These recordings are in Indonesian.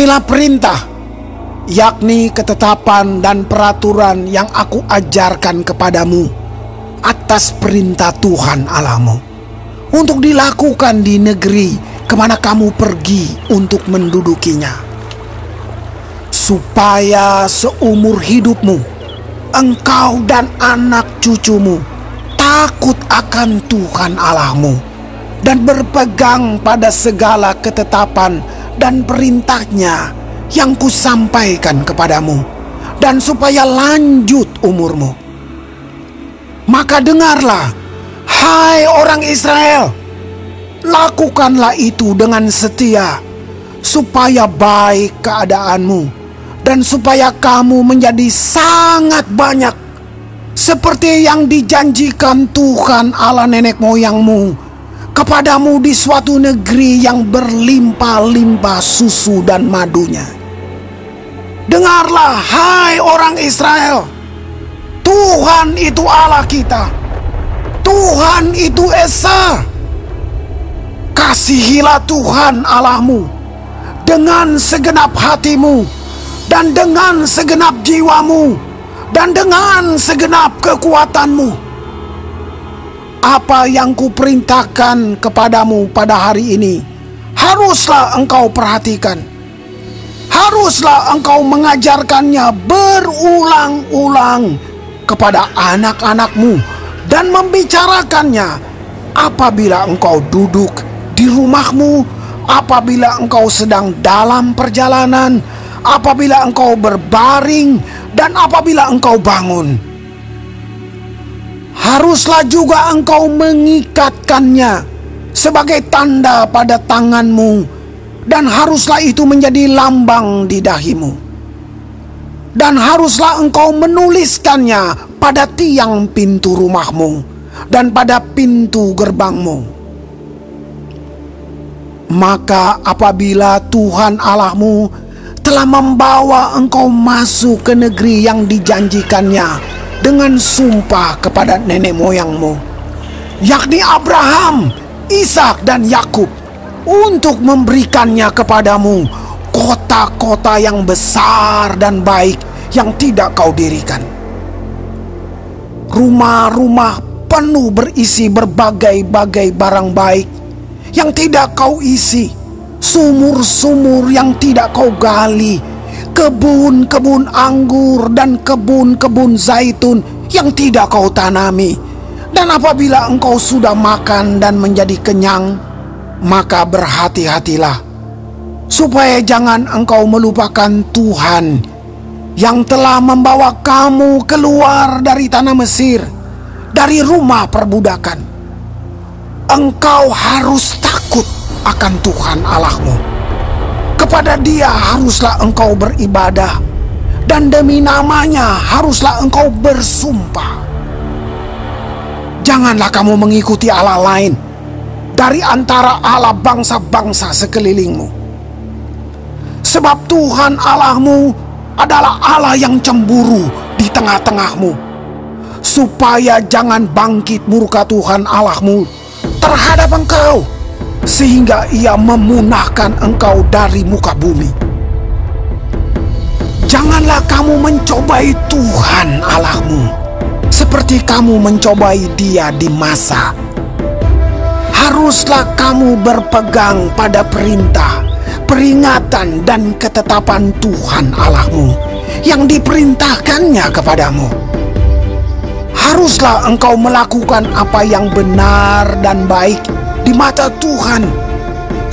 Inilah perintah, yakni ketetapan dan peraturan yang aku ajarkan kepadamu atas perintah Tuhan Allahmu, untuk dilakukan di negeri kemana kamu pergi untuk mendudukinya, supaya seumur hidupmu engkau dan anak cucumu takut akan Tuhan Allahmu dan berpegang pada segala ketetapan dan perintahnya yang kusampaikan kepadamu, dan supaya lanjut umurmu. Maka dengarlah, hai orang Israel, lakukanlah itu dengan setia, supaya baik keadaanmu, dan supaya kamu menjadi sangat banyak, seperti yang dijanjikan Tuhan Allah nenek moyangmu kepadamu di suatu negeri yang berlimpah-limpah susu dan madunya. Dengarlah, hai orang Israel, Tuhan itu Allah kita, Tuhan itu Esa. Kasihilah Tuhan Allahmu dengan segenap hatimu, dan dengan segenap jiwamu, dan dengan segenap kekuatanmu. Apa yang kuperintahkan kepadamu pada hari ini haruslah engkau perhatikan. Haruslah engkau mengajarkannya berulang-ulang kepada anak-anakmu, dan membicarakannya apabila engkau duduk di rumahmu, apabila engkau sedang dalam perjalanan, apabila engkau berbaring, dan apabila engkau bangun. Haruslah juga engkau mengikatkannya sebagai tanda pada tanganmu, dan haruslah itu menjadi lambang di dahimu. Dan haruslah engkau menuliskannya pada tiang pintu rumahmu dan pada pintu gerbangmu. Maka apabila Tuhan Allahmu telah membawa engkau masuk ke negeri yang dijanjikannya dengan sumpah kepada nenek moyangmu, yakni Abraham, Ishak, dan Yakub, untuk memberikannya kepadamu kota-kota yang besar dan baik yang tidak kau dirikan. Rumah-rumah penuh berisi berbagai-bagai barang baik yang tidak kau isi, sumur-sumur yang tidak kau gali, kebun-kebun anggur dan kebun-kebun zaitun yang tidak kau tanami. Dan apabila engkau sudah makan dan menjadi kenyang, maka berhati-hatilah, supaya jangan engkau melupakan Tuhan yang telah membawa kamu keluar dari tanah Mesir, dari rumah perbudakan. Engkau harus takut akan Tuhan Allahmu. Kepada Dia haruslah engkau beribadah, dan demi namanya haruslah engkau bersumpah. Janganlah kamu mengikuti Allah lain dari antara Allah bangsa-bangsa sekelilingmu. Sebab Tuhan Allahmu adalah Allah yang cemburu di tengah-tengahmu, supaya jangan bangkit murka Tuhan Allahmu terhadap engkau, sehingga Ia memunahkan engkau dari muka bumi. Janganlah kamu mencobai Tuhan Allahmu seperti kamu mencobai Dia di Masa. Haruslah kamu berpegang pada perintah, peringatan, dan ketetapan Tuhan Allahmu yang diperintahkannya kepadamu. Haruslah engkau melakukan apa yang benar dan baik di mata Tuhan,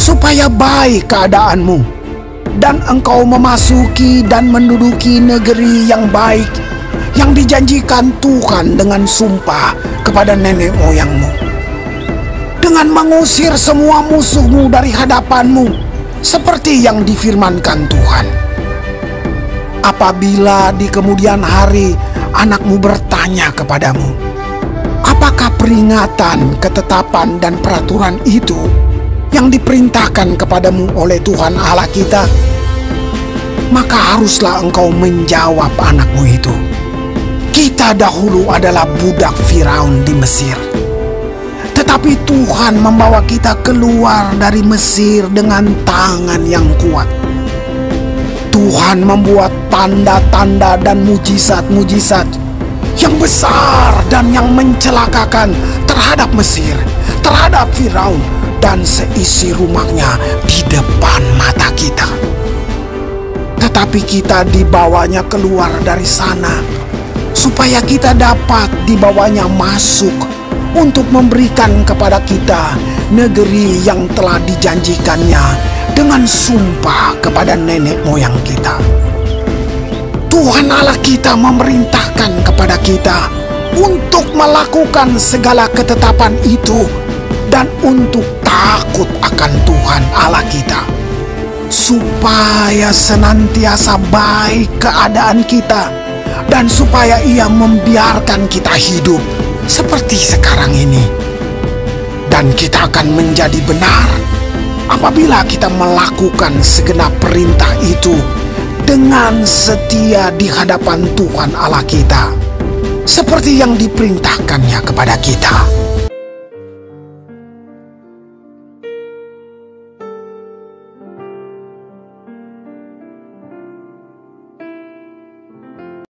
supaya baik keadaanmu, dan engkau memasuki dan menduduki negeri yang baik yang dijanjikan Tuhan dengan sumpah kepada nenek moyangmu, dengan mengusir semua musuhmu dari hadapanmu, seperti yang difirmankan Tuhan. Apabila di kemudian hari anakmu bertanya kepadamu, apakah peringatan, ketetapan, dan peraturan itu yang diperintahkan kepadamu oleh Tuhan Allah kita, maka haruslah engkau menjawab anakmu itu, kita dahulu adalah budak Firaun di Mesir, tetapi Tuhan membawa kita keluar dari Mesir dengan tangan yang kuat. Tuhan membuat tanda-tanda dan mujizat-mujizat yang besar dan yang mencelakakan terhadap Mesir, terhadap Firaun, dan seisi rumahnya di depan mata kita. Tetapi kita dibawanya keluar dari sana, supaya kita dapat dibawanya masuk untuk memberikan kepada kita negeri yang telah dijanjikannya dengan sumpah kepada nenek moyang kita. Tuhan Allah kita memerintahkan kepada kita untuk melakukan segala ketetapan itu dan untuk takut akan Tuhan Allah kita, supaya senantiasa baik keadaan kita dan supaya Ia membiarkan kita hidup seperti sekarang ini. Dan kita akan menjadi benar apabila kita melakukan segenap perintah itu dengan setia di hadapan Tuhan Allah kita, seperti yang diperintahkannya kepada kita.